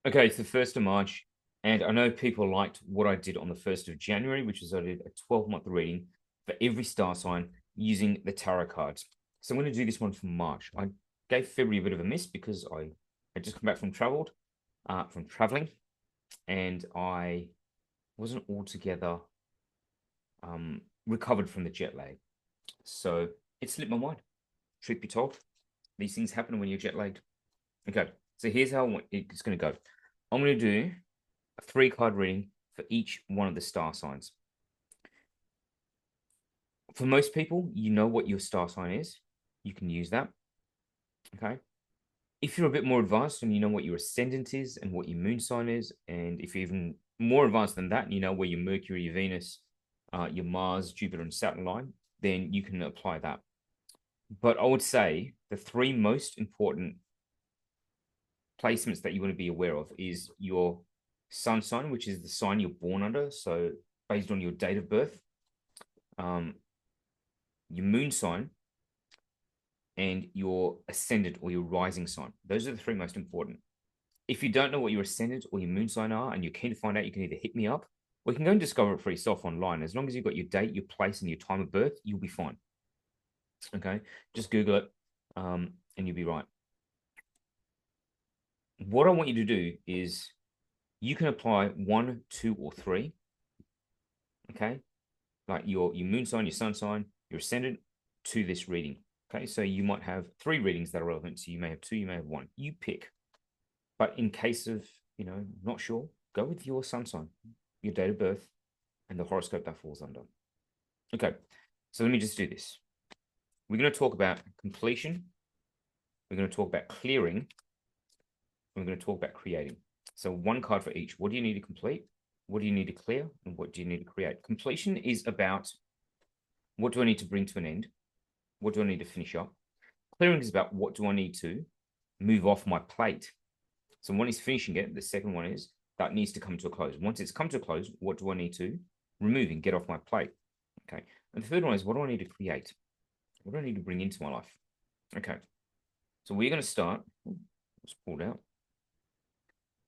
Okay, it's the 1st of March, and I know people liked what I did on the 1st of January, which is I did a 12-month reading for every star sign using the tarot cards. So I'm going to do this one for March. I gave February a bit of a miss because I had just come back from traveling, and I wasn't altogether recovered from the jet lag. So it slipped my mind. Truth be told, these things happen when you're jet lagged. Okay, so here's how it's going to go. I'm going to do a 3-card reading for each one of the star signs. For most people, you know what your star sign is. You can use that. Okay. If you're a bit more advanced and you know what your ascendant is and what your moon sign is, and if you're even more advanced than that, and you know where your Mercury, your Venus, your Mars, Jupiter, and Saturn lie, then you can apply that. But I would say the 3 most important placements that you want to be aware of is your sun sign, which is the sign you're born under. So based on your date of birth, your moon sign, and your ascendant or your rising sign. Those are the 3 most important. If you don't know what your ascendant or your moon sign are and you're keen to find out, you can either hit me up or you can go and discover it for yourself online. As long as you've got your date, your place, and your time of birth, you'll be fine. Okay, just Google it and you'll be right. What I want you to do is you can apply 1, 2, or 3. Okay, like your moon sign, your sun sign, your ascendant to this reading. Okay, so you might have 3 readings that are relevant. So you may have 2, you may have 1. You pick. But in case of, not sure, go with your sun sign, your date of birth, and the horoscope that falls under. Okay, so let me just do this. We're going to talk about completion. We're going to talk about clearing. We're going to talk about creating. So 1 card for each. What do you need to complete? What do you need to clear? And what do you need to create? Completion is about what do I need to bring to an end? What do I need to finish up? Clearing is about what do I need to move off my plate? So one is finishing it. The second one is that needs to come to a close. Once it's come to a close, what do I need to remove and get off my plate? Okay. And the third one is what do I need to create? What do I need to bring into my life? Okay. So we're going to start. Just pulled out.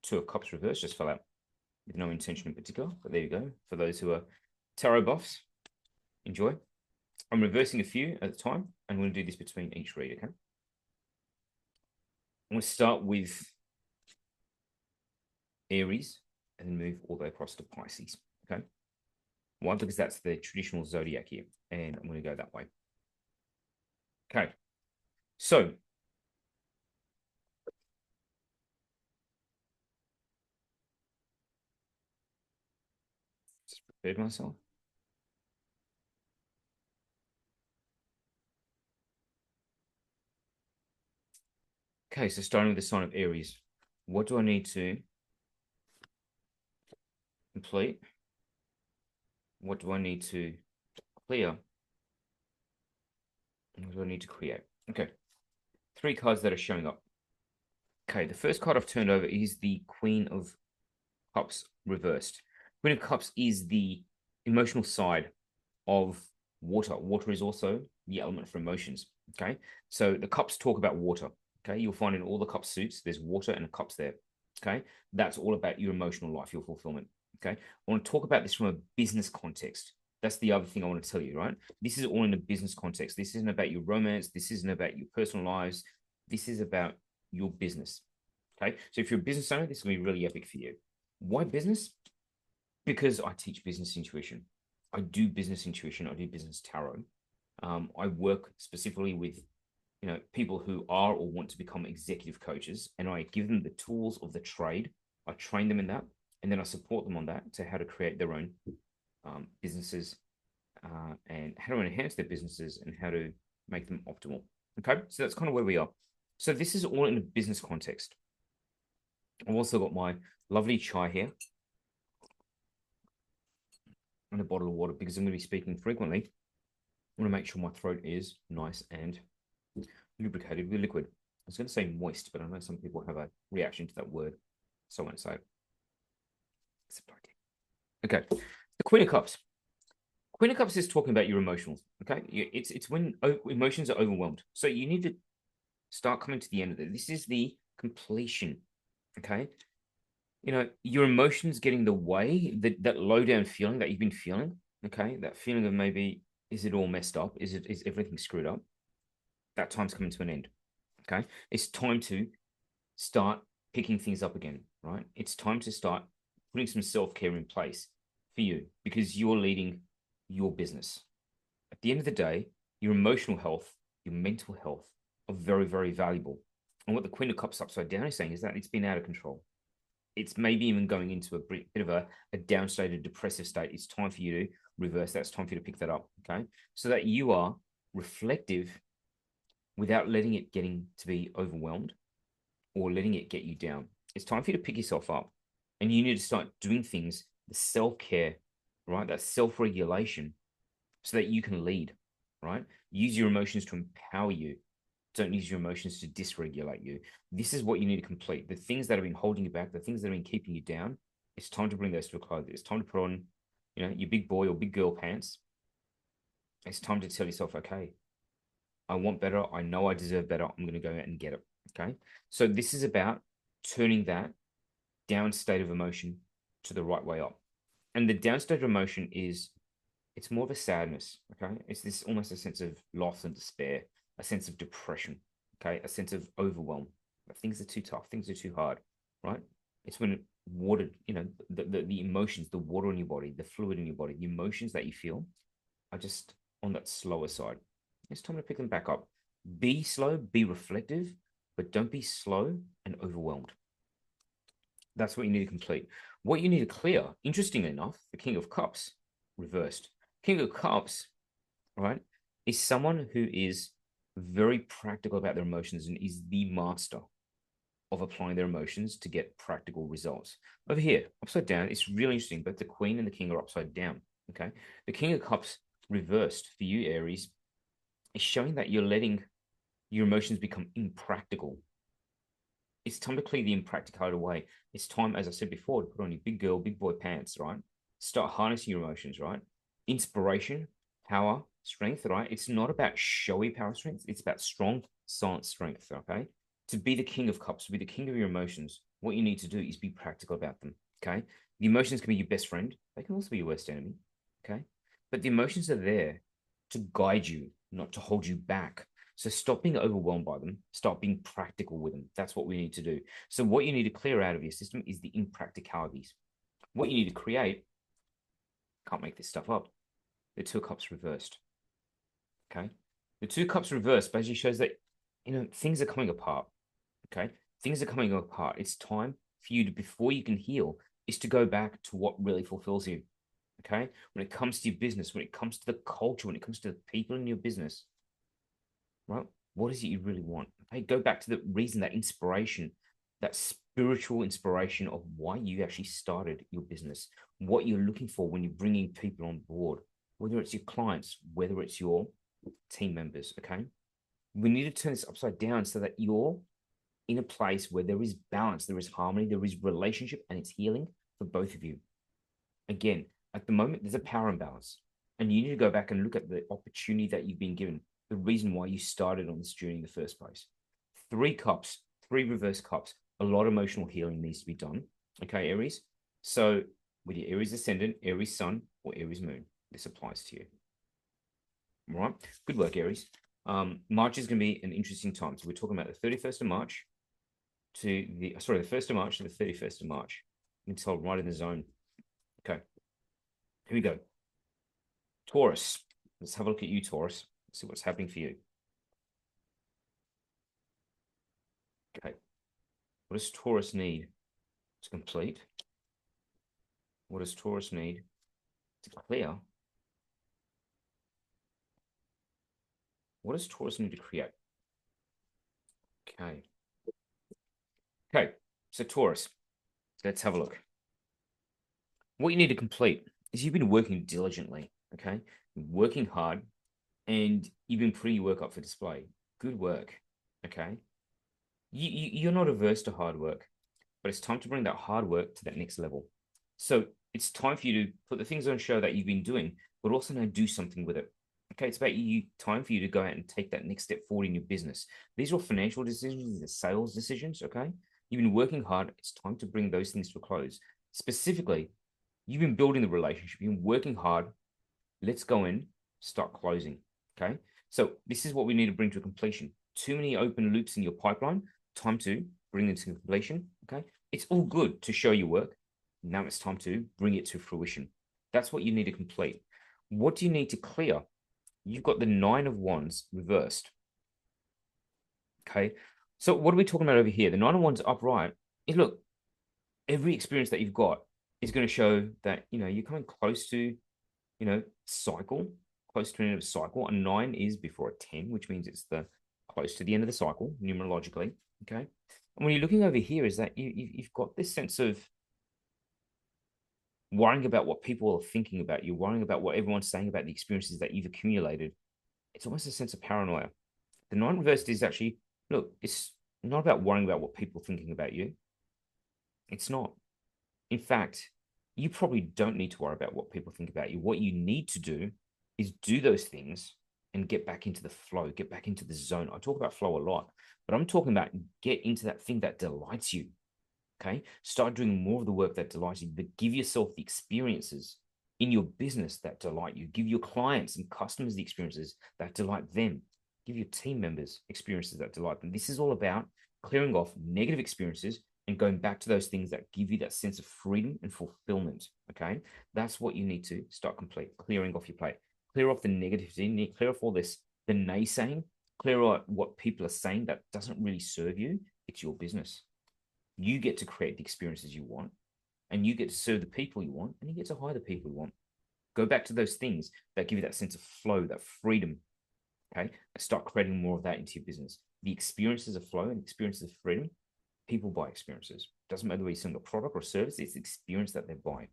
2 of Cups reversed, just fell out with no intention in particular. But there you go. For those who are tarot buffs, enjoy. I'm reversing a few at a time. I'm going to do this between each read, okay? I'm going to start with Aries and then move all the way across to Pisces, okay? Why? Because that's the traditional zodiac here, and I'm going to go that way. Okay, so just prepared myself. Okay, so starting with the sign of Aries, what do I need to complete? What do I need to clear? And what do I need to create? Okay, 3 cards that are showing up. Okay, the first card I've turned over is the Queen of Cups reversed. Queen of Cups is the emotional side of water. Water is also the element for emotions. Okay, so the cups talk about water. Okay, you'll find in all the cup suits there's water and cups there. Okay, that's all about your emotional life, your fulfillment. Okay, I want to talk about this from a business context. That's the other thing I want to tell you, right? This is all in a business context. This isn't about your romance. This isn't about your personal lives. This is about your business. Okay, so if you're a business owner, this is going to be really epic for you. Why business? Because I teach business intuition. I do business intuition. I do business tarot. I work specifically with people who are or want to become executive coaches, and I give them the tools of the trade. I train them in that, and then I support them on that to how to create their own businesses and how to enhance their businesses and how to make them optimal. Okay, so that's kind of where we are. So this is all in a business context. I've also got my lovely chai here and a bottle of water because I'm going to be speaking frequently. I want to make sure my throat is nice and lubricated with liquid. I was going to say moist, but I know some people have a reaction to that word, so I won't say it. Okay, the Queen of Cups. Queen of Cups is talking about your emotions. Okay, it's when emotions are overwhelmed. So you need to start coming to the end of it. This is the completion. Okay, your emotions getting the way, that low down feeling that you've been feeling, okay, that feeling of maybe, is it all messed up? Is everything screwed up? That time's coming to an end. Okay. It's time to start picking things up again, right? It's time to start putting some self-care in place for you because you're leading your business. At the end of the day, your emotional health, your mental health are very, very valuable. And what the Queen of Cups upside down is saying is that it's been out of control. It's maybe even going into a bit of a downstated depressive state. It's time for you to reverse that. It's time for you to pick that up. Okay. So that you are reflective without letting it getting to be overwhelmed or letting it get you down. It's time for you to pick yourself up and you need to start doing things, the self-care, right? That self-regulation so that you can lead, right? Use your emotions to empower you. Don't use your emotions to dysregulate you. This is what you need to complete. The things that have been holding you back, the things that have been keeping you down, it's time to bring those to a close. It's time to put on, your big boy or big girl pants. It's time to tell yourself, okay, I want better. I know I deserve better. I'm going to go out and get it. Okay. So this is about turning that down state of emotion to the right way up. And the down state of emotion it's more of a sadness. Okay. It's this almost a sense of loss and despair, a sense of depression. Okay. A sense of overwhelm. Things are too tough. Things are too hard. Right. It's when water, the emotions, the water in your body, the fluid in your body, the emotions that you feel are just on that slower side. It's time to pick them back up. Be slow, be reflective, but don't be slow and overwhelmed. That's what you need to complete. What you need to clear, interestingly enough, the King of Cups reversed. King of Cups, right, is someone who is very practical about their emotions and is the master of applying their emotions to get practical results. Over here, upside down, it's really interesting. Both the Queen and the King are upside down. Okay. The King of Cups reversed for you, Aries, is showing that you're letting your emotions become impractical. It's time to clear the impracticality away. It's time, as I said before, to put on your big girl, big boy pants, right? Start harnessing your emotions, right? Inspiration, power, strength, right? It's not about showy power strength. It's about strong, silent strength, okay? To be the King of Cups, to be the king of your emotions, what you need to do is be practical about them, okay? The emotions can be your best friend. They can also be your worst enemy, okay? But the emotions are there to guide you, not to hold you back. So stop being overwhelmed by them. Start being practical with them. That's what we need to do. So what you need to clear out of your system is the impracticalities. What you need to create, can't make this stuff up. The two cups reversed. Okay. The two cups reversed basically shows that, things are coming apart. Okay. Things are coming apart. It's time for you to, before you can heal, is to go back to what really fulfills you. Okay. When it comes to your business, when it comes to the culture, when it comes to the people in your business, right? What is it you really want? Okay, go back to the reason, that inspiration, that spiritual inspiration of why you actually started your business, what you're looking for when you're bringing people on board, whether it's your clients, whether it's your team members. Okay, we need to turn this upside down so that you're in a place where there is balance, there is harmony, there is relationship, and it's healing for both of you. Again, at the moment, there's a power imbalance, and you need to go back and look at the opportunity that you've been given, the reason why you started on this journey in the first place. Three cups, three reverse cups. A lot of emotional healing needs to be done. Okay, Aries. So with your Aries ascendant, Aries sun, or Aries moon, this applies to you. All right. Good work, Aries. March is going to be an interesting time. So we're talking about the 31st of March to the 1st of March to the 31st of March. You can tell right in the zone. Okay. Here we go. Taurus. Let's have a look at you, Taurus. See what's happening for you. Okay. What does Taurus need to complete? What does Taurus need to clear? What does Taurus need to create? Okay. Okay. So Taurus, let's have a look. What you need to complete is you've been working diligently, okay? Working hard, and you've been putting your work up for display. Good work, okay? You're not averse to hard work, but it's time to bring that hard work to that next level. So it's time for you to put the things on show that you've been doing, but also now do something with it. Okay, it's about time for you to go out and take that next step forward in your business. These are all financial decisions, these are sales decisions, okay? You've been working hard. It's time to bring those things to a close. Specifically, you've been building the relationship. You've been working hard. Let's go in, start closing. Okay. So this is what we need to bring to completion. Too many open loops in your pipeline. Time to bring it to completion. Okay. It's all good to show your work. Now it's time to bring it to fruition. That's what you need to complete. What do you need to clear? You've got the 9 of Wands reversed. Okay. So what are we talking about over here? The 9 of Wands upright is, look, every experience that you've got is going to show that, you're coming close to, cycle, close to the end of a cycle. A 9 is before a 10, which means it's the close to the end of the cycle, numerologically. Okay. And when you're looking over here, is that you've got this sense of worrying about what people are thinking about you, worrying about what everyone's saying about the experiences that you've accumulated. It's almost a sense of paranoia. The 9 reversed is actually, look, it's not about worrying about what people are thinking about you. It's not. In fact, you probably don't need to worry about what people think about you. What you need to do is do those things and get back into the flow, get back into the zone. I talk about flow a lot, but I'm talking about get into that thing that delights you. Okay. Start doing more of the work that delights you, but give yourself the experiences in your business that delight you. Give your clients and customers the experiences that delight them. Give your team members experiences that delight them. This is all about clearing off negative experiences and going back to those things that give you that sense of freedom and fulfillment. Okay. That's what you need to start clearing off your plate. Clear off the negativity, clear off all this, the naysaying, clear out what people are saying that doesn't really serve you. It's your business. You get to create the experiences you want, and you get to serve the people you want, and you get to hire the people you want. Go back to those things that give you that sense of flow, that freedom. Okay. And start creating more of that into your business. The experiences of flow and experiences of freedom, people buy experiences. Doesn't matter whether you're selling a product or a service, it's the experience that they're buying.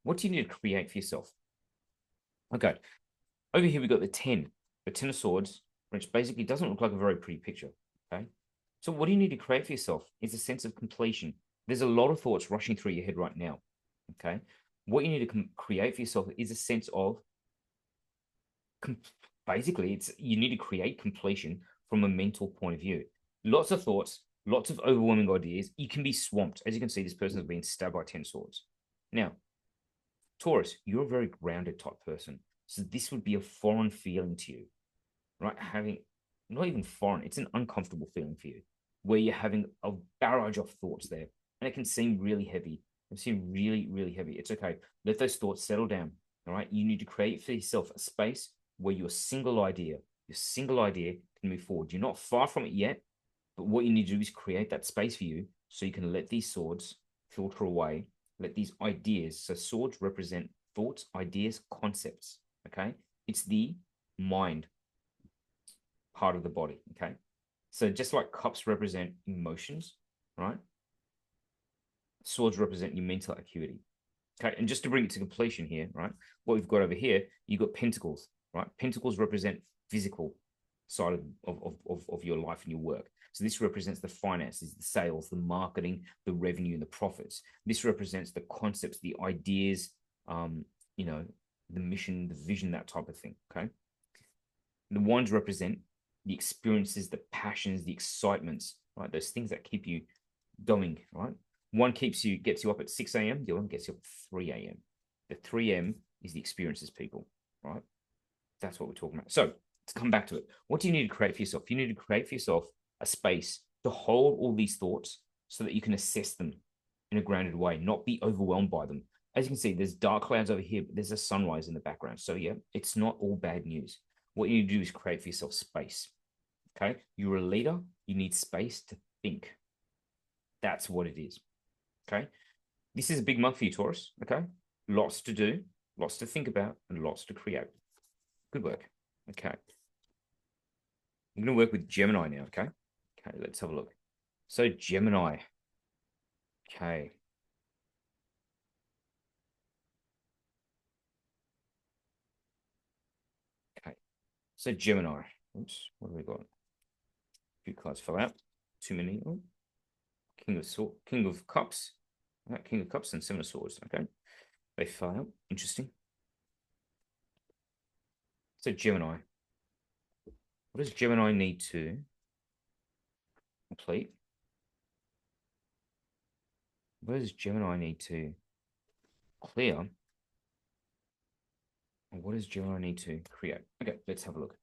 What do you need to create for yourself? Okay. Over here, we've got the 10 of Swords, which basically doesn't look like a very pretty picture. Okay. So what do you need to create for yourself is a sense of completion. There's a lot of thoughts rushing through your head right now. Okay. What you need to create for yourself is a sense of basically you need to create completion from a mental point of view. Lots of thoughts, lots of overwhelming ideas. You can be swamped. As you can see, this person has been stabbed by 10 swords. Now, Taurus, you're a very grounded type person. So this would be a foreign feeling to you, right? Having not even foreign, it's an uncomfortable feeling for you where you're having a barrage of thoughts there. And it can seem really heavy. It can seem really, really heavy. It's okay. Let those thoughts settle down. All right. You need to create for yourself a space where your single idea can move forward. You're not far from it yet, but what you need to do is create that space for you so you can let these swords filter away, let these ideas. So swords represent thoughts, ideas, concepts. Okay. It's the mind part of the body. Okay. So just like cups represent emotions, right? Swords represent your mental acuity. Okay. And just to bring it to completion here, right? What we've got over here, you've got pentacles, right? Pentacles represent physical side of your life and your work. So this represents the finances, the sales, the marketing, the revenue, and the profits. This represents the concepts, the ideas, the mission, the vision, that type of thing. Okay. The wands represent the experiences, the passions, the excitements, right? Those things that keep you going, right? One gets you up at 6 a.m., the other one gets you up at 3 a.m. The 3 a.m. is the experiences, people, right? That's what we're talking about. So to come back to it, what do you need to create for yourself? You need to create for yourself a space to hold all these thoughts so that you can assess them in a grounded way, not be overwhelmed by them. As you can see, there's dark clouds over here, but there's a sunrise in the background. So yeah, it's not all bad news. What you need to do is create for yourself space. Okay. You're a leader. You need space to think. That's what it is. Okay. This is a big month for you, Taurus. Okay. Lots to do, lots to think about, and lots to create. Good work. Okay. I'm going to work with Gemini now. Okay. Okay. Let's have a look. So, Gemini. Okay. Okay. So, Gemini. Oops. What have we got? A few cards fell out. Too many. Oh. King of Cups. King of Cups and Seven of Swords. Okay. They fell out. Interesting. So, Gemini. What does Gemini need to complete What does Gemini need to clear? And what does Gemini need to create? Okay, let's have a look.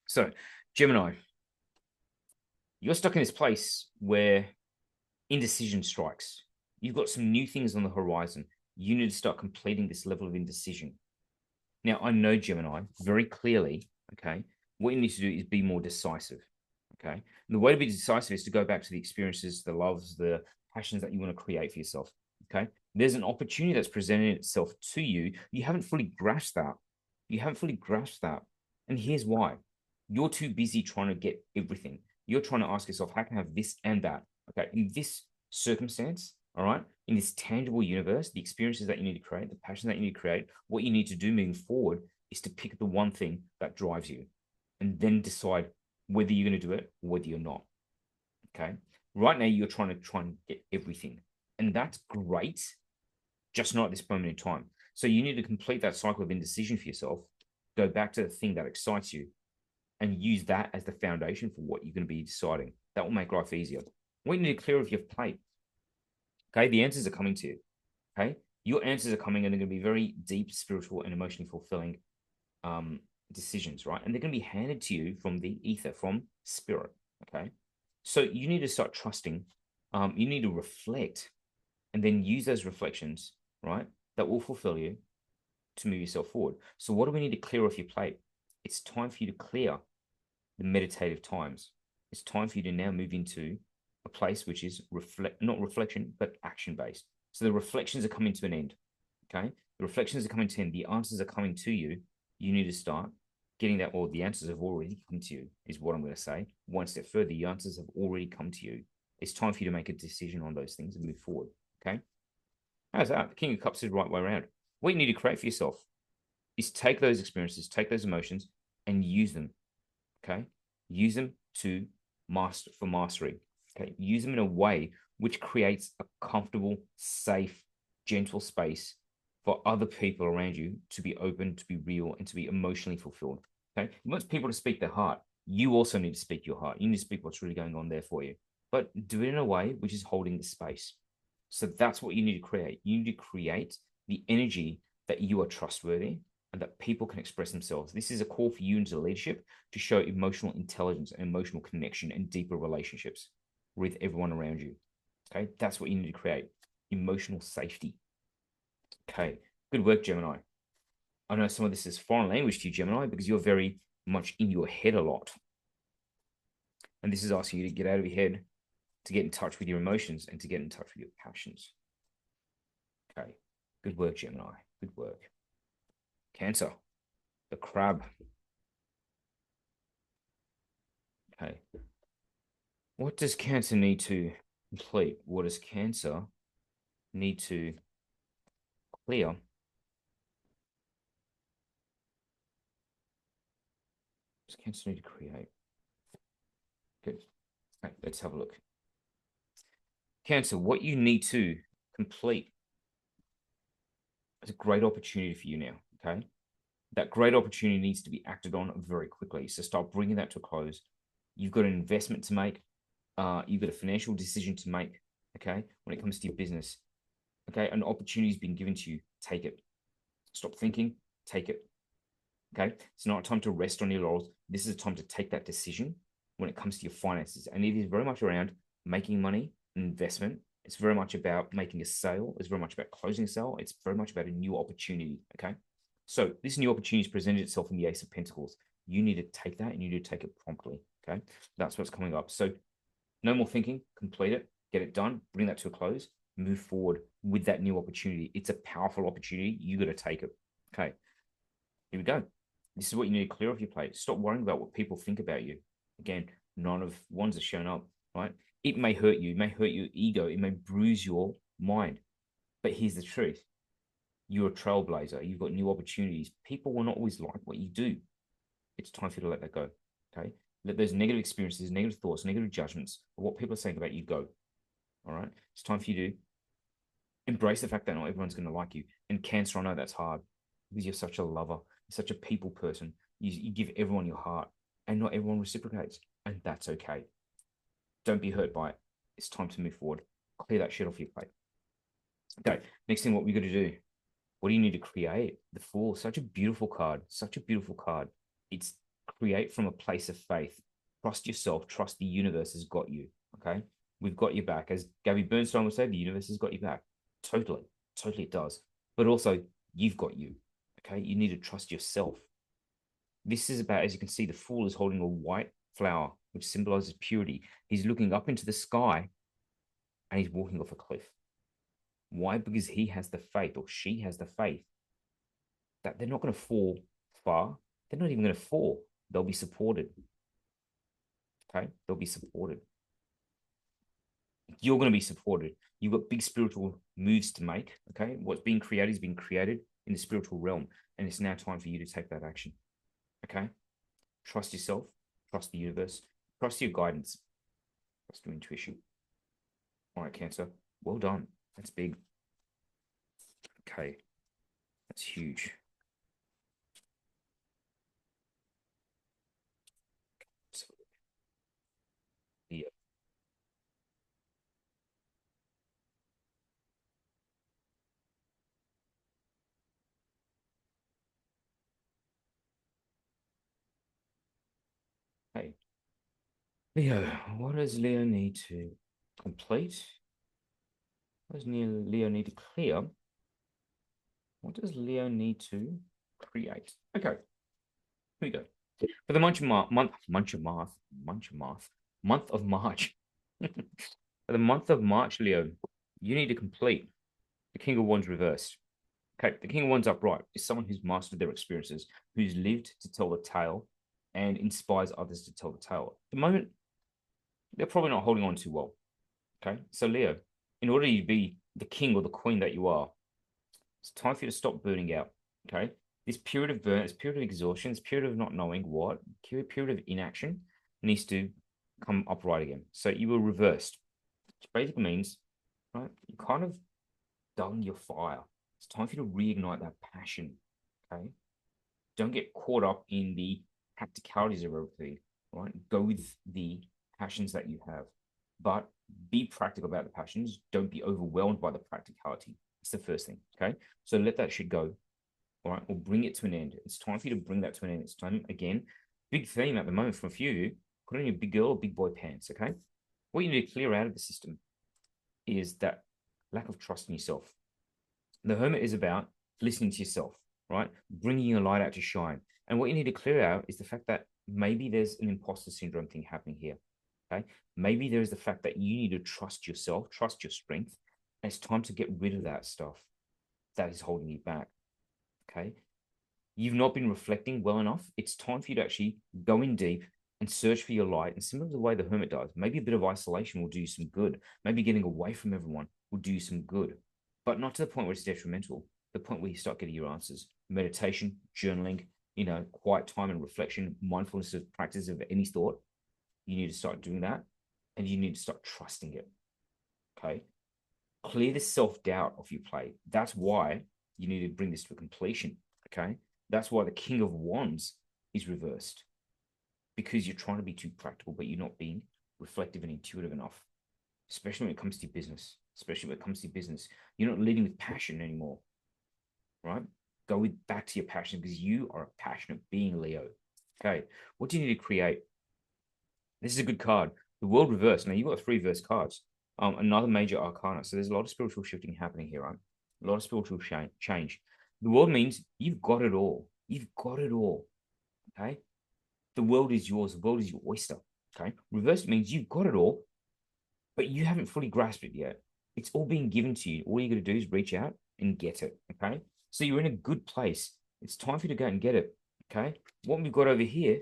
So, Gemini, you're stuck in this place where indecision strikes. You've got some new things on the horizon. You need to start completing this level of indecision. Now, I know Gemini very clearly, okay? What you need to do is be more decisive, okay? And the way to be decisive is to go back to the experiences, the loves, the passions that you want to create for yourself, okay? There's an opportunity that's presenting itself to you. You haven't fully grasped that. You haven't fully grasped that. And here's why. You're too busy trying to get everything. You're trying to ask yourself, how can I have this and that? Okay, in this circumstance, all right, in this tangible universe, the experiences that you need to create, the passion that you need to create, what you need to do moving forward is to pick the one thing that drives you and then decide whether you're going to do it or whether you're not. Okay. Right now, you're trying to get everything. And that's great, just not at this moment in time. So you need to complete that cycle of indecision for yourself, go back to the thing that excites you, and use that as the foundation for what you're going to be deciding. That will make life easier. What you need to clear off your plate. Okay, the answers are coming to you. Okay, your answers are coming, and they're going to be very deep, spiritual, and emotionally fulfilling decisions, right? And they're going to be handed to you from the ether, from spirit. Okay, so you need to start trusting. You need to reflect, and then use those reflections, right? That will fulfill you to move yourself forward. So, what do we need to clear off your plate? It's time for you to clear the meditative times. It's time for you to now move into a place which is not reflection, but action based. So the reflections are coming to an end. Okay. The reflections are coming to an end. The answers are coming to you. You need to start getting that, or the answers have already come to you, is what I'm going to say. One step further, the answers have already come to you. It's time for you to make a decision on those things and move forward. Okay. How's that? The King of Cups is the right way around. What you need to create for yourself is take those experiences, take those emotions, and use them. Okay. Use them to mastery. Okay. Use them in a way which creates a comfortable, safe, gentle space for other people around you to be open, to be real, and to be emotionally fulfilled. Okay. You want people to speak their heart. You also need to speak your heart. You need to speak what's really going on there for you, but do it in a way which is holding the space. So that's what you need to create. You need to create the energy that you are trustworthy and that people can express themselves. This is a call for you into leadership to show emotional intelligence and emotional connection and deeper relationships with everyone around you. Okay, that's what you need to create. Emotional safety. Okay, good work, Gemini. I know some of this is foreign language to you, Gemini, because you're very much in your head a lot. And this is asking you to get out of your head, to get in touch with your emotions, and to get in touch with your passions. Okay, good work, Gemini. Good work. Cancer, the crab. Okay. What does Cancer need to complete? What does Cancer need to clear? Does Cancer need to create? Good. Okay, let's have a look. Cancer, what you need to complete is a great opportunity for you now. Okay. That great opportunity needs to be acted on very quickly. So start bringing that to a close. You've got an investment to make. You've got a financial decision to make. Okay. When it comes to your business. Okay. An opportunity has been given to you. Take it. Stop thinking. Take it. Okay. It's not a time to rest on your laurels. This is a time to take that decision when it comes to your finances. And it is very much around making money, investment. It's very much about making a sale. It's very much about closing a sale. It's very much about a new opportunity. Okay. So this new opportunity has presented itself in the Ace of Pentacles. You need to take that and you need to take it promptly. Okay. That's what's coming up. So no more thinking, complete it, get it done, bring that to a close, move forward with that new opportunity. It's a powerful opportunity. You got to take it. Okay. Here we go. This is what you need to clear off your plate. Stop worrying about what people think about you. Again, none of ones have shown up, right? It may hurt you, it may hurt your ego, it may bruise your mind. But here's the truth. You're a trailblazer. You've got new opportunities. People will not always like what you do. It's time for you to let that go. Okay. Let those negative experiences, negative thoughts, negative judgments of what people are saying about you go. All right. It's time for you to embrace the fact that not everyone's going to like you. And Cancer, I know that's hard because you're such a lover, you're such a people person. You give everyone your heart, and not everyone reciprocates. And that's okay. Don't be hurt by it. It's time to move forward. Clear that shit off your plate. Okay, next thing, what we got to do? What do you need to create? The Fool, such a beautiful card, such a beautiful card. It's create from a place of faith. Trust yourself, trust the universe has got you. Okay, we've got your back. As Gabby Bernstein would say, the universe has got your back. Totally, totally it does. But also, you've got you. Okay, you need to trust yourself. This is about, as you can see, the Fool is holding a white flower, which symbolizes purity. He's looking up into the sky and he's walking off a cliff. Why? Because he has the faith, or she has the faith, that they're not going to fall far. They're not even going to fall. They'll be supported. Okay? They'll be supported. You're going to be supported. You've got big spiritual moves to make. Okay? What's being created is being created in the spiritual realm. And it's now time for you to take that action. Okay? Trust yourself. Trust the universe. Trust your guidance. Trust your intuition. All right, Cancer. Well done. That's big. Okay. That's huge. So, yeah. Hey, Leo, what does Leo need to complete? What does Leo need to clear? What does Leo need to create? Okay, here we go. For the month of March. For the month of March, Leo, you need to complete the King of Wands reversed. Okay, the King of Wands upright is someone who's mastered their experiences, who's lived to tell the tale, and inspires others to tell the tale. At the moment, they're probably not holding on too well. Okay, so Leo, in order to be the king or the queen that you are, it's time for you to stop burning out. Okay, this period of burn, this period of exhaustion, this period of not knowing what, period of inaction needs to come upright again. So you were reversed, which basically means, right, you kind of done your fire. It's time for you to reignite that passion. Okay, don't get caught up in the practicalities of everything. Right, go with the passions that you have, but be practical about the passions. Don't be overwhelmed by the practicality. It's the first thing. Okay. So let that shit go. All right. Or bring it to an end. It's time for you to bring that to an end. It's time, again, big theme at the moment from a few of you, put on your big girl or big boy pants. Okay. What you need to clear out of the system is that lack of trust in yourself. The Hermit is about listening to yourself, right? Bringing your light out to shine. And what you need to clear out is the fact that maybe there's an imposter syndrome thing happening here. Okay. Maybe there is the fact that you need to trust yourself, trust your strength. And it's time to get rid of that stuff that is holding you back. Okay. You've not been reflecting well enough. It's time for you to actually go in deep and search for your light. And similar to the way the Hermit does, maybe a bit of isolation will do you some good. Maybe getting away from everyone will do you some good, but not to the point where it's detrimental. The point where you start getting your answers. Meditation, journaling, quiet time and reflection, mindfulness of practice of any thought. You need to start doing that, and you need to start trusting it. Okay. Clear the self-doubt off your plate. That's why you need to bring this to a completion. Okay. That's why the King of Wands is reversed, because you're trying to be too practical, but you're not being reflective and intuitive enough, especially when it comes to your business. Especially when it comes to your business, you're not leading with passion anymore, right? Go back to your passion, because you are a passionate being, Leo. Okay. What do you need to create? This is a good card. The World Reversed. Now, you've got three verse cards. Another major arcana. So there's a lot of spiritual shifting happening here, right? A lot of spiritual change. The world means you've got it all. You've got it all. Okay. The world is yours. The world is your oyster. Okay. Reversed means you've got it all, but you haven't fully grasped it yet. It's all being given to you. All you got to do is reach out and get it. Okay. So you're in a good place. It's time for you to go and get it. Okay. What we've got over here,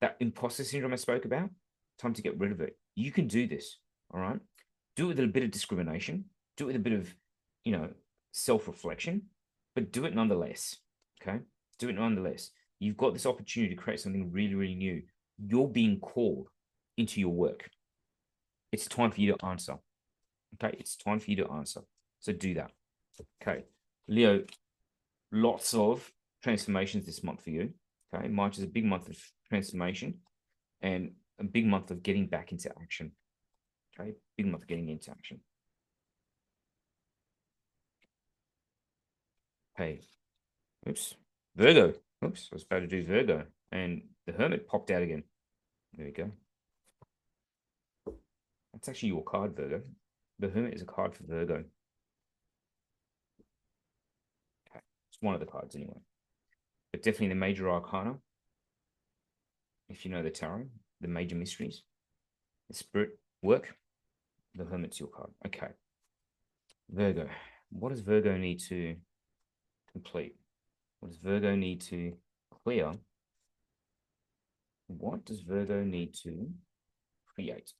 that imposter syndrome I spoke about, time to get rid of it. You can do this. All right. Do it with a bit of discrimination. Do it with a bit of, self-reflection, but do it nonetheless. Okay. Do it nonetheless. You've got this opportunity to create something really, really new. You're being called into your work. It's time for you to answer. Okay. It's time for you to answer. So do that. Okay. Leo, lots of transformations this month for you. Okay. March is a big month of transformation and a big month of getting back into action. Okay. Big month getting into action. Hey, oops, Virgo. Oops, I was about to do Virgo, and the Hermit popped out again. There we go. That's actually your card, Virgo. The Hermit is a card for Virgo. Okay. It's one of the cards anyway. But definitely the major arcana, if you know the tarot, the major mysteries, the spirit work, the Hermit's your card. Okay. Virgo. What does Virgo need to complete? What does Virgo need to clear? What does Virgo need to create?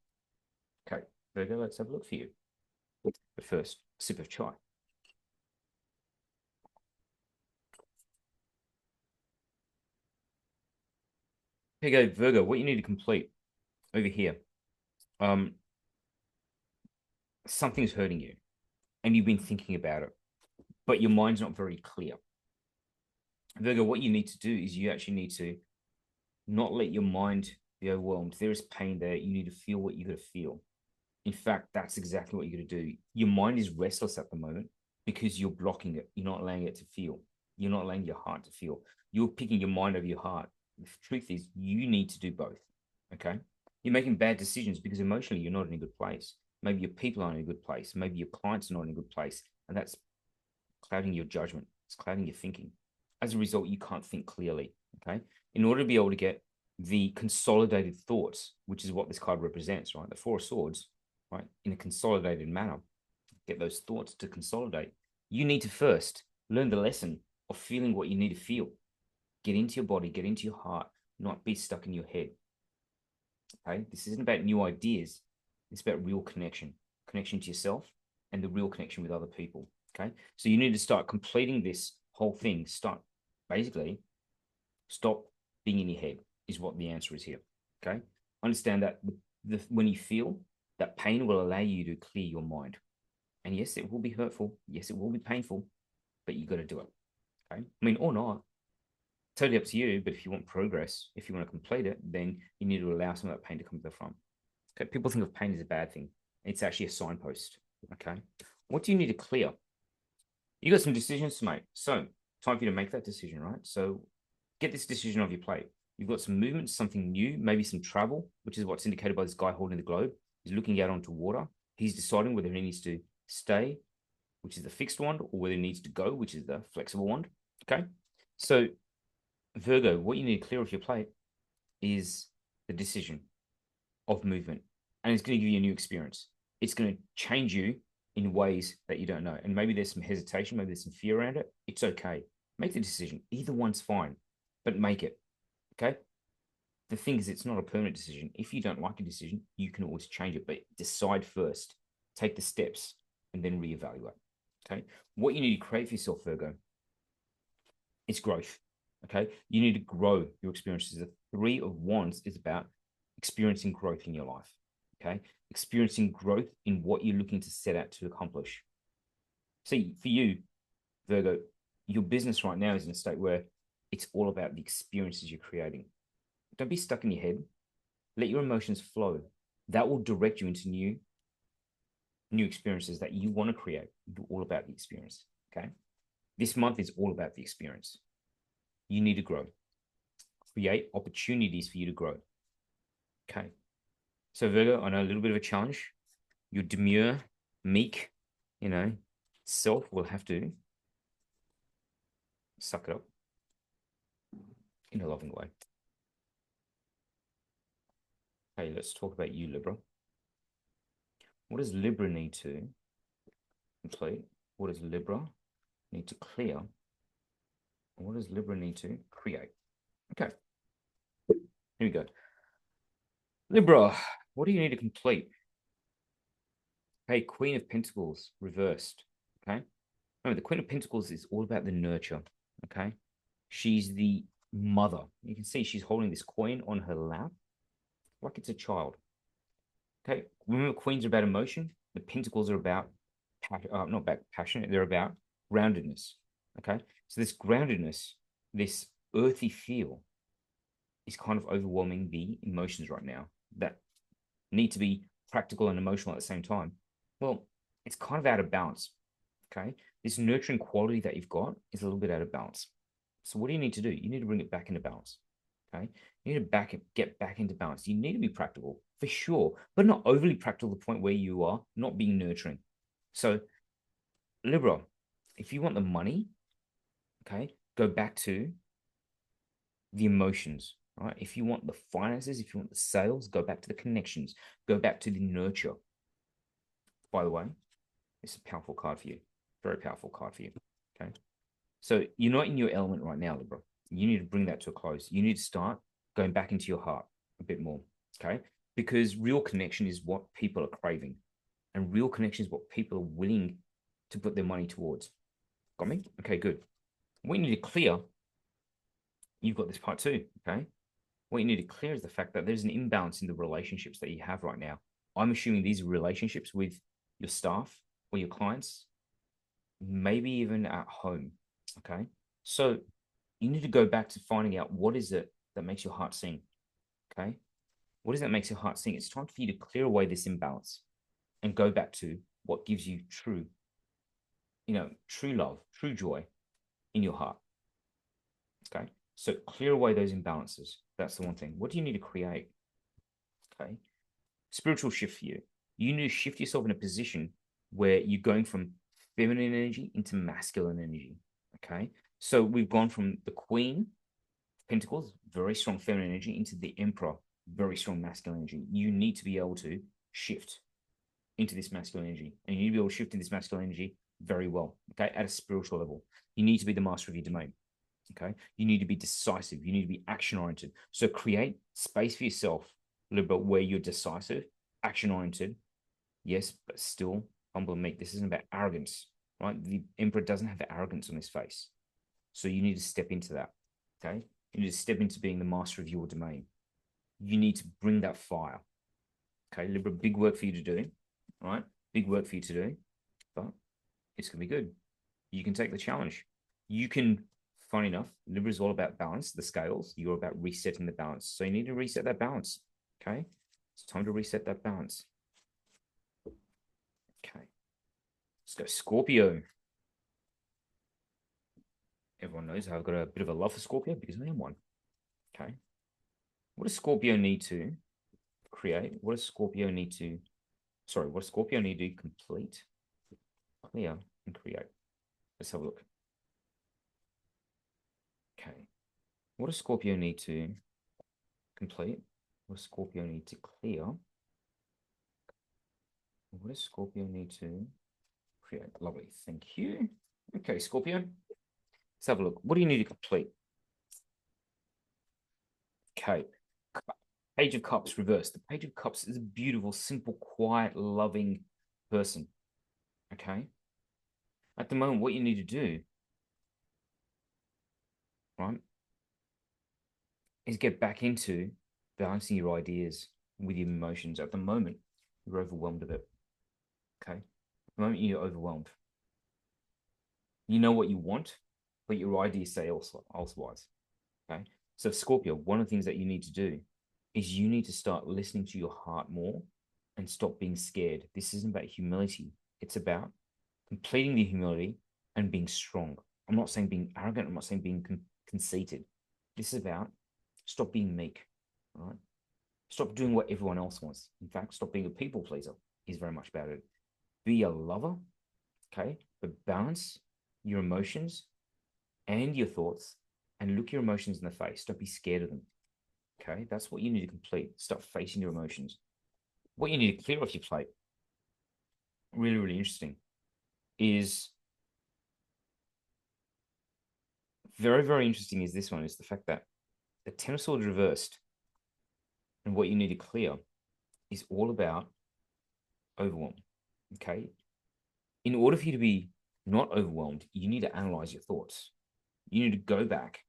Okay, Virgo, let's have a look for you. But first, sip of chai. Here you go, Virgo. What you need to complete over here. Something's hurting you, and you've been thinking about it, but your mind's not very clear. Virgo, what you need to do is you actually need to not let your mind be overwhelmed. There is pain there. You need to feel what you got to feel. In fact, that's exactly what you got to do. Your mind is restless at the moment because you're blocking it. You're not allowing it to feel. You're not allowing your heart to feel. You're picking your mind over your heart. The truth is, you need to do both. Okay. You're making bad decisions because emotionally you're not in a good place. Maybe your people aren't in a good place. Maybe your clients are not in a good place. And that's clouding your judgment. It's clouding your thinking. As a result, you can't think clearly. Okay. In order to be able to get the consolidated thoughts, which is what this card represents, right? The Four of Swords, right? In a consolidated manner, get those thoughts to consolidate. You need to first learn the lesson of feeling what you need to feel. Get into your body, get into your heart, not be stuck in your head. Okay. This isn't about new ideas. It's about real connection, connection to yourself and the real connection with other people. Okay. So you need to start completing this whole thing. Start basically stop being in your head is what the answer is here. Okay. Understand that when you feel that pain will allow you to clear your mind. And yes, it will be hurtful. Yes, it will be painful, but you got to do it. Okay. I mean, or not. Totally up to you. But if you want progress, if you want to complete it, then you need to allow some of that pain to come to the front. Okay. People think of pain as a bad thing. It's actually a signpost. Okay. What do you need to clear? You got some decisions to make. So time for you to make that decision, right? So get this decision off your plate. You've got some movement, something new, maybe some travel, which is what's indicated by this guy holding the globe. He's looking out onto water. He's deciding whether he needs to stay, which is the fixed wand, or whether he needs to go, which is the flexible wand. Okay. So, Virgo, what you need to clear off your plate is the decision of movement. And it's going to give you a new experience. It's going to change you in ways that you don't know. And maybe there's some hesitation, maybe there's some fear around it. It's okay. Make the decision. Either one's fine, but make it. Okay. The thing is, it's not a permanent decision. If you don't like a decision, you can always change it, but decide first, take the steps, and then reevaluate. Okay. What you need to create for yourself, Virgo, is growth. Okay. You need to grow your experiences. The Three of Wands is about experiencing growth in your life. Okay. Experiencing growth in what you're looking to set out to accomplish. See, for you, Virgo, your business right now is in a state where it's all about the experiences you're creating. Don't be stuck in your head. Let your emotions flow. That will direct you into new experiences that you want to create. All about the experience. Okay. This month is all about the experience. You need to grow. Create opportunities for you to grow. Okay. So Virgo, I know a little bit of a challenge. Your demure, meek, self will have to suck it up in a loving way. Hey, let's talk about you, Libra. What does Libra need to complete? What does Libra need to clear? And what does Libra need to create? Okay, here we go. Libra, what do you need to complete? Hey, Queen of Pentacles reversed. Okay, remember the Queen of Pentacles is all about the nurture. Okay, she's the mother. You can see she's holding this coin on her lap like it's a child. Okay, remember Queens are about emotion. The Pentacles are about not about passion. They're about groundedness. Okay, so this groundedness, this earthy feel, is kind of overwhelming the emotions right now that need to be practical and emotional at the same time, well, it's kind of out of balance. Okay. This nurturing quality that you've got is a little bit out of balance. So what do you need to do? You need to bring it back into balance. Okay. You need to get back into balance. You need to be practical for sure, but not overly practical to the point where you are not being nurturing. So, Libra, if you want the money, okay, go back to the emotions, right? If you want the finances, if you want the sales, go back to the connections, go back to the nurture. By the way, it's a powerful card for you. Very powerful card for you. Okay. So you're not in your element right now, Libra. You need to bring that to a close. You need to start going back into your heart a bit more. Okay. Because real connection is what people are craving. And real connection is what people are willing to put their money towards. Got me? Okay, good. What you need to clear, you've got this part too. Okay. What you need to clear is the fact that there's an imbalance in the relationships that you have right now. I'm assuming these are relationships with your staff or your clients, maybe even at home. Okay. So you need to go back to finding out what is it that makes your heart sing. Okay. What is it that makes your heart sing? It's time for you to clear away this imbalance and go back to what gives you true, true love, true joy in your heart. Okay. So clear away those imbalances. That's the one thing. What do you need to create? Okay. Spiritual shift for you. You need to shift yourself in a position where you're going from feminine energy into masculine energy. Okay. So we've gone from the Queen of Pentacles, very strong feminine energy, into the Emperor, very strong masculine energy. You need to be able to shift into this masculine energy. And you need to be able to shift into this masculine energy very well. Okay. At a spiritual level. You need to be the master of your domain. Okay. You need to be decisive. You need to be action oriented. So create space for yourself, Libra, where you're decisive, action oriented. Yes, but still humble and meek. This isn't about arrogance, right? The Emperor doesn't have arrogance on his face. So you need to step into that. Okay. You need to step into being the master of your domain. You need to bring that fire. Okay. Libra, big work for you to do. All right. Big work for you to do, but it's going to be good. You can take the challenge. You can. Funny enough, Libra is all about balance, the scales. You're about resetting the balance. So you need to reset that balance. Okay. It's time to reset that balance. Okay. Let's go Scorpio. Everyone knows I've got a bit of a love for Scorpio because I am one. Okay. What does Scorpio need to create? What does Scorpio need to complete, clear, and create? Let's have a look. Okay. What does Scorpio need to complete? What does Scorpio need to clear? What does Scorpio need to create? Lovely. Thank you. Okay, Scorpio. Let's have a look. What do you need to complete? Okay. Page of Cups reversed. The Page of Cups is a beautiful, simple, quiet, loving person. Okay. At the moment, what you need to do, right, is get back into balancing your ideas with your emotions. At the moment, you're overwhelmed a bit. Okay. At the moment, you're overwhelmed. You know what you want, but your ideas say elsewise. Okay. So, Scorpio, one of the things that you need to do is you need to start listening to your heart more and stop being scared. This isn't about humility. It's about completing the humility and being strong. I'm not saying being arrogant. I'm not saying being conceited. This is about stop being meek. All right. Stop doing what everyone else wants. In fact, stop being a people pleaser is very much about it. Be a lover. Okay. But balance your emotions and your thoughts and look your emotions in the face. Don't be scared of them. Okay. That's what you need to complete. Start facing your emotions. What you need to clear off your plate, really, really interesting, is very, very interesting is this one, is the fact that the Ten of Swords reversed and what you need to clear is all about overwhelm. Okay. In order for you to be not overwhelmed, you need to analyze your thoughts. You need to go back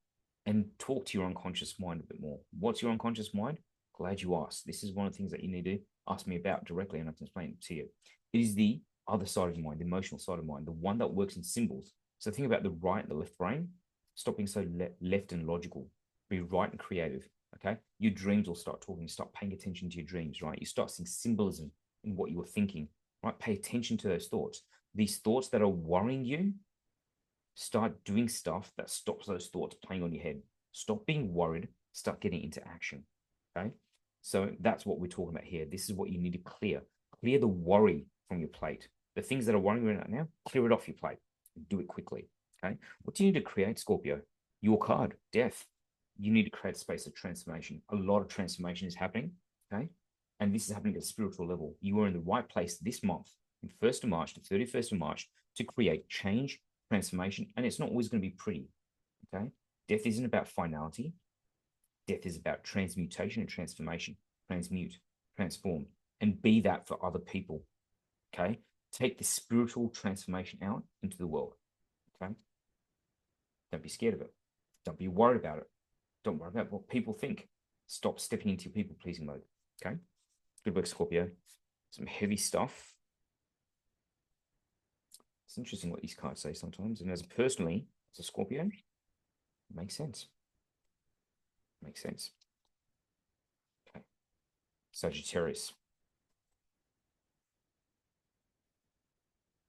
and talk to your unconscious mind a bit more. What's your unconscious mind? Glad you asked. This is one of the things that you need to ask me about directly, and I can explain it to you. It is the other side of your mind, the emotional side of mind, the one that works in symbols. So think about the right and the left brain. Stop being so left and logical. Be right and creative. Okay. Your dreams will start talking. Start paying attention to your dreams, right? You start seeing symbolism in what you were thinking, right? Pay attention to those thoughts. These thoughts that are worrying you, start doing stuff that stops those thoughts playing on your head. Stop being worried, start getting into action. Okay. So that's what we're talking about here. This is what you need to clear. Clear the worry from your plate. The things that are worrying you right now, clear it off your plate. Do it quickly. Okay. What do you need to create, Scorpio? Your card, death. You need to create a space of transformation. A lot of transformation is happening. Okay. And this is happening at a spiritual level. You are in the right place this month, from 1st of March to 31st of March, to create change, transformation, and it's not always going to be pretty. Okay. Death isn't about finality. Death is about transmutation and transformation. Transmute, transform, and be that for other people. Okay. Take the spiritual transformation out into the world. Okay. Don't be scared of it. Don't be worried about it. Don't worry about what people think. Stop stepping into your people pleasing mode. Okay. Good work, Scorpio. Some heavy stuff. It's interesting what these cards say sometimes. And as personally, as a Scorpio, it makes sense. Makes sense. Okay. Sagittarius.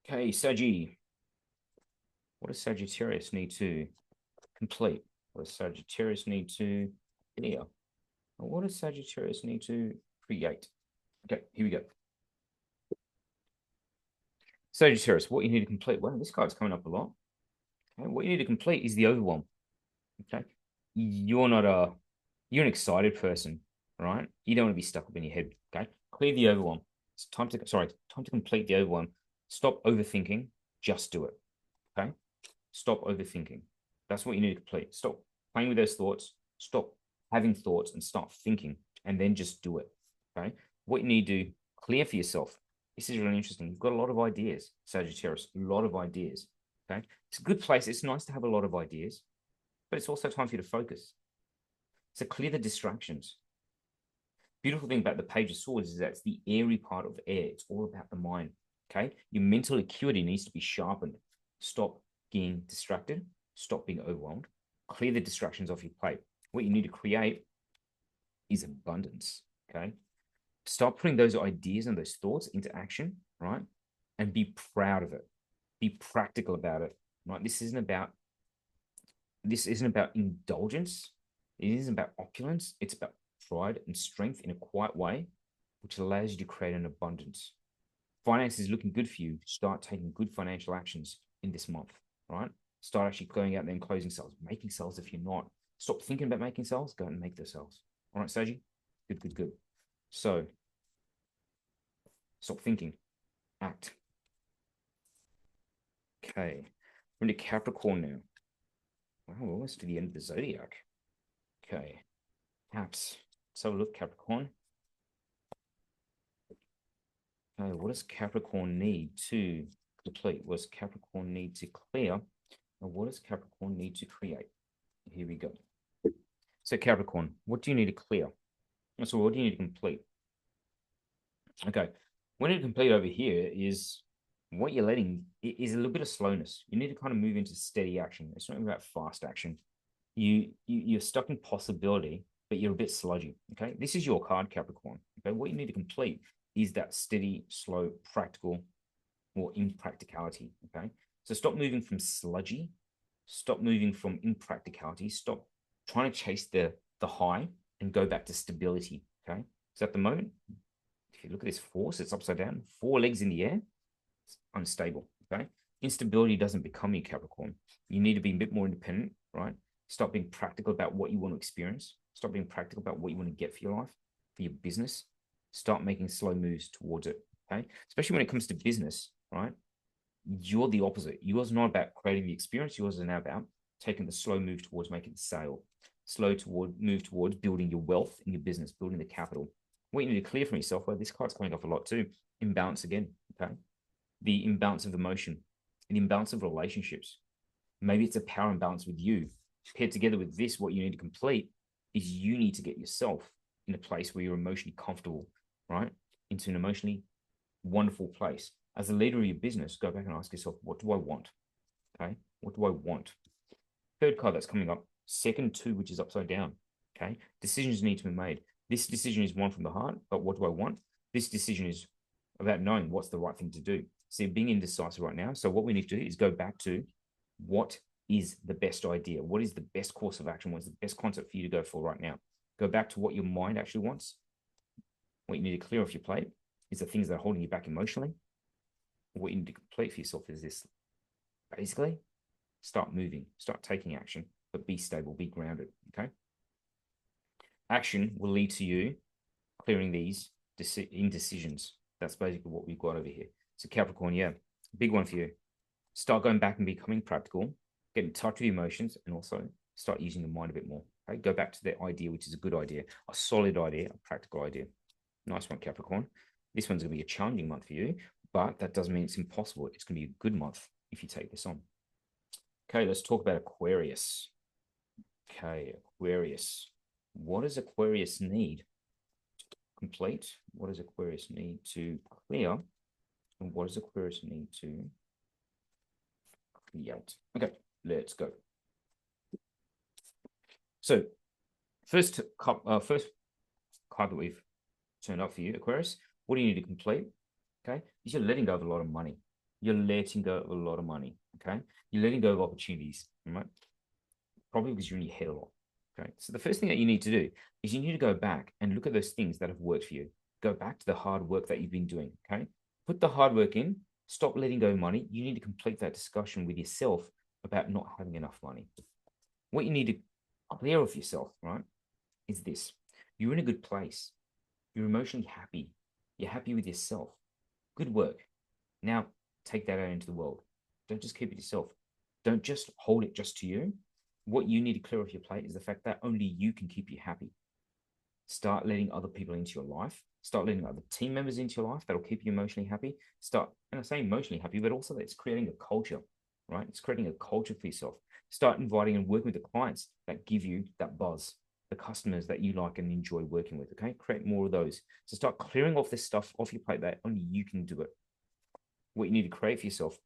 Okay, Saggy. What does Sagittarius need to complete? What does Sagittarius need to clear? And what does Sagittarius need to create? Okay, here we go. Sagittarius, what you need to complete. Well, this card's coming up a lot. Okay, what you need to complete is the overwhelm. Okay. You're an excited person, right? You don't want to be stuck up in your head. Okay. Clear the overwhelm. It's time to complete the overwhelm. Stop overthinking. Just do it. Okay. Stop overthinking. That's what you need to complete. Stop playing with those thoughts. Stop having thoughts and start thinking, and then just do it. Okay. What you need to clear for yourself. This is really interesting. You've got a lot of ideas, Sagittarius, a lot of ideas. Okay. It's a good place. It's nice to have a lot of ideas, but it's also time for you to focus. So clear the distractions. Beautiful thing about the Page of Swords is that it's the airy part of air. It's all about the mind. Okay. Your mental acuity needs to be sharpened. Stop getting distracted. Stop being overwhelmed. Clear the distractions off your plate. What you need to create is abundance. Okay. Stop putting those ideas and those thoughts into action, right? And be proud of it. Be practical about it, right? This isn't about indulgence. It isn't about opulence. It's about pride and strength in a quiet way, which allows you to create an abundance. Finance is looking good for you. Start taking good financial actions in this month, right? Start actually going out there and closing sales, making sales if you're not. Stop thinking about making sales, go out and make those sales. All right, Saji? Good, good, good. So, stop thinking, act. Okay, we're into Capricorn now. Wow, we're almost to the end of the zodiac. Okay, Caps. Let's have a look, Capricorn. Okay, what does Capricorn need to complete? What does Capricorn need to clear? And what does Capricorn need to create? Here we go. So Capricorn, what do you need to clear? So what do you need to complete? Okay, what you need to complete over here is what you're letting is a little bit of slowness. You need to kind of move into steady action. It's not about fast action. You're stuck in possibility, but you're a bit sludgy. Okay, this is your card, Capricorn. Okay, what you need to complete is that steady, slow, practical, or impracticality. Okay, so stop moving from sludgy, stop moving from impracticality, stop trying to chase the high and go back to stability. Okay, so at the moment, if you look at this force, it's upside down, 4 legs in the air, it's unstable. Okay, instability doesn't become you, Capricorn. You need to be a bit more independent, right? Stop being practical about what you want to experience. Stop being practical about what you want to get for your life, for your business. Start making slow moves towards it. Okay, especially when it comes to business, right? You're the opposite. Yours is not about creating the experience. Yours is now about taking the slow move towards making the sale. Move towards building your wealth in your business, building the capital. What you need to clear from yourself, well, this card's coming off a lot too. Imbalance again. Okay, the imbalance of emotion, the imbalance of relationships. Maybe it's a power imbalance with you. Paired together with this, what you need to complete is you need to get yourself in a place where you're emotionally comfortable, right? Into an emotionally wonderful place. As a leader of your business, go back and ask yourself, what do I want? Okay, what do I want? Third card that's coming up, second 2, which is upside down. Okay, decisions need to be made. This decision is one from the heart, but what do I want? This decision is about knowing what's the right thing to do. So being indecisive right now. So what we need to do is go back to what is the best idea? What is the best course of action? What's the best concept for you to go for right now? Go back to what your mind actually wants. What you need to clear off your plate is the things that are holding you back emotionally. What you need to complete for yourself is this. Basically, start moving, start taking action, but be stable, be grounded. Okay. Action will lead to you clearing these indecisions. That's basically what we've got over here. So Capricorn, yeah, big one for you. Start going back and becoming practical, get in touch with emotions, and also start using the mind a bit more. Okay? Go back to the idea, which is a good idea, a solid idea, a practical idea. Nice one, Capricorn. This one's going to be a challenging month for you, but that doesn't mean it's impossible. It's going to be a good month if you take this on. Okay, let's talk about Aquarius. Okay, Aquarius. What does Aquarius need to complete? What does Aquarius need to clear? And what does Aquarius need to create? Okay, let's go. So, first card that we've turned up for you, Aquarius. What do you need to complete? Okay, is you're letting go of a lot of money. You're letting go of a lot of money. Okay, you're letting go of opportunities. Right? Probably because you're in your head a lot. Okay, so the first thing that you need to do is you need to go back and look at those things that have worked for you. Go back to the hard work that you've been doing. Okay, put the hard work in. Stop letting go of money. You need to complete that discussion with yourself about not having enough money. What you need to clear of yourself, right, is this. You're in a good place. You're emotionally happy. You're happy with yourself. Good work. Now, take that out into the world. Don't just keep it yourself. Don't just hold it just to you. What you need to clear off your plate is the fact that only you can keep you happy. Start letting other people into your life. Start letting other team members into your life that'll keep you emotionally happy. Start, and I say emotionally happy, but also it's creating a culture, right? It's creating a culture for yourself. Start inviting and working with the clients that give you that buzz, the customers that you like and enjoy working with, okay? Create more of those. So start clearing off this stuff off your plate that only you can do it. What you need to create for yourself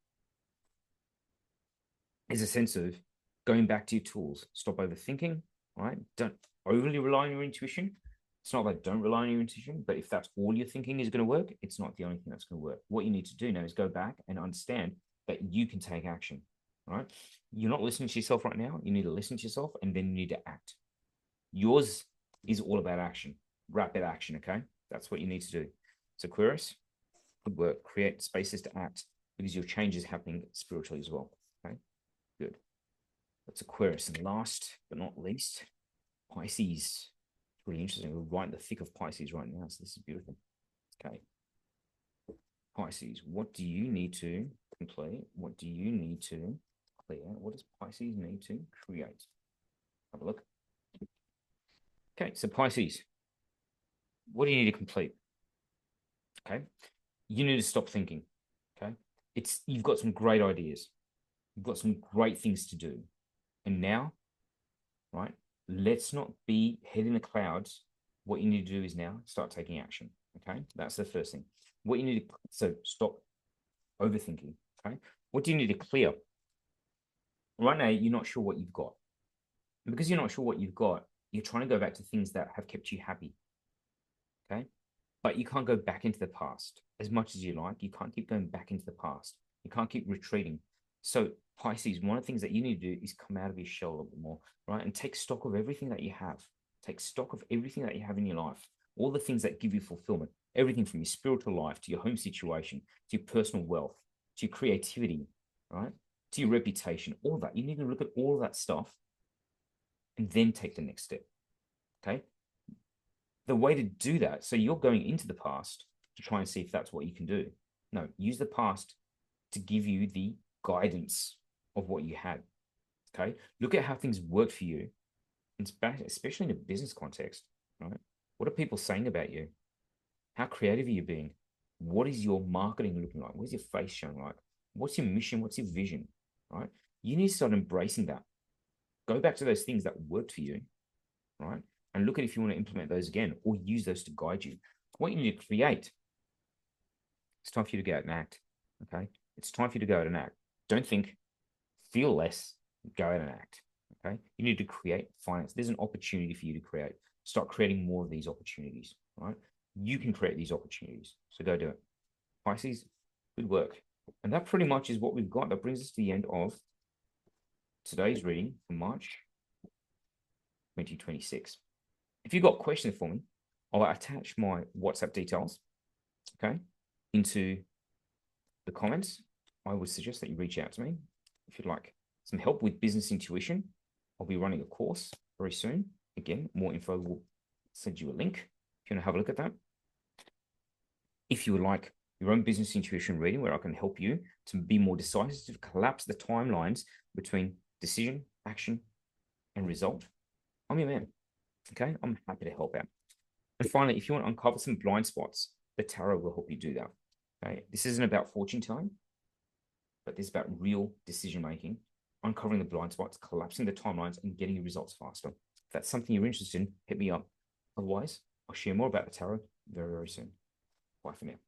is a sense of going back to your tools. Stop overthinking, right? Don't overly rely on your intuition. It's not like don't rely on your intuition, but if that's all you're thinking is going to work, it's not the only thing that's going to work. What you need to do now is go back and understand that you can take action, right? You're not listening to yourself right now. You need to listen to yourself and then you need to act. Yours is all about action, rapid action, okay? That's what you need to do. So Aquarius, good work. Create spaces to act because your change is happening spiritually as well, okay? Good. That's Aquarius. And last but not least, Pisces. Really interesting. We're right in the thick of Pisces right now, so this is beautiful. Okay. Pisces, what do you need to complete? What do you need to clear? What does Pisces need to create? Have a look. Okay, so Pisces, what do you need to complete? Okay. You need to stop thinking. Okay. You've got some great ideas. You've got some great things to do. And now, right, let's not be head in the clouds. What you need to do is now start taking action. Okay. That's the first thing. What you need to, so stop overthinking. Okay. What do you need to clear? Right now, you're not sure what you've got. And because you're not sure what you've got, you're trying to go back to things that have kept you happy. Okay. But you can't go back into the past as much as you like. You can't keep going back into the past. You can't keep retreating. So Pisces, one of the things that you need to do is come out of your shell a little bit more, right? And take stock of everything that you have. Take stock of everything that you have in your life, all the things that give you fulfillment, everything from your spiritual life to your home situation, to your personal wealth, to your creativity, right? To your reputation, all that. You need to look at all of that stuff and then take the next step, okay? The way to do that, so you're going into the past to try and see if that's what you can do. No, use the past to give you the guidance of what you had. Okay. Look at how things work for you, especially in a business context, right? What are people saying about you? How creative are you being? What is your marketing looking like? What's your face showing like? What's your mission? What's your vision? Right? You need to start embracing that. Go back to those things that worked for you, right? And look at if you want to implement those again or use those to guide you. What you need to create, it's time for you to go out and act. Okay. It's time for you to go out and act. Don't think, feel less, go out and act. Okay. You need to create finance. There's an opportunity for you to create. Start creating more of these opportunities, right? You can create these opportunities. So go do it. Pisces, good work. And that pretty much is what we've got. That brings us to the end of today's reading for March 2026. If you've got questions for me, I'll attach my WhatsApp details, okay, into the comments. I would suggest that you reach out to me if you'd like some help with business intuition. I'll be running a course very soon. Again, more info will send you a link if you want to have a look at that. If you would like your own business intuition reading where I can help you to be more decisive, to collapse the timelines between decision, action, and result, I'm your man. Okay, I'm happy to help out. And finally, if you want to uncover some blind spots, the tarot will help you do that. Okay, this isn't about fortune telling, but this is about real decision making, uncovering the blind spots, collapsing the timelines, and getting your results faster. If that's something you're interested in, hit me up. Otherwise, I'll share more about the tarot very, very soon. Bye for now.